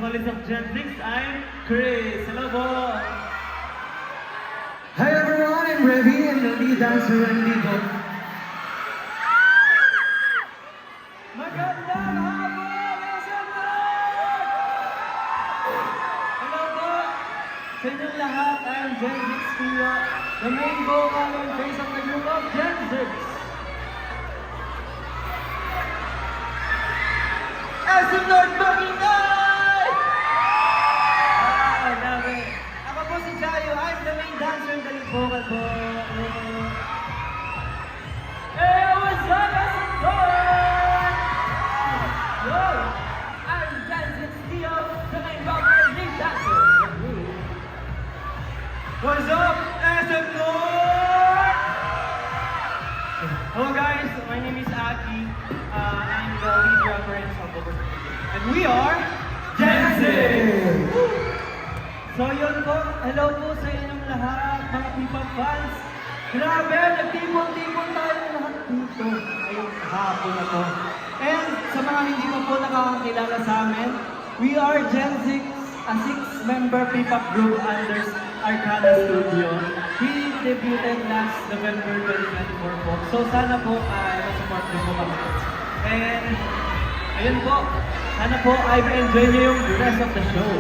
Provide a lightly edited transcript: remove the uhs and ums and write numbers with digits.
vocalist of Gen 6, I'm Chris. Hello po! Hi everyone, I'm Revy and the lead dancer and lead vocal. Magandang hapon, SM! Hello po! Sa inyong lahat, I'm Gen 6 Pio, the main vocal and face of the group of Gen 6. SM North Makinay! Dami. Ako po si Jayo, I'm the main dancer and the lead vocal po. Hey, what's up, SM North? Yo, I'm Gen 6 Pio, the main vocal and lead dancer. What's up, SM North? Hello guys, my name is Aki. I'm the lead drummer in Summer. And we are Gen 6! So yun po, hello po sa inyong lahat, mga P-pop fans. Grabe, nagtipon-tipon tayo lahat dito ngayong hapon na to. And sa mga hindi pa po nakakakilala sa amin, we are Gen 6, a 6-member P-pop group under Arcana Studio. We debuted last November 2024 po. So sana po support din po kami. And ayun po, sana po I enjoy niyo yung rest of the show.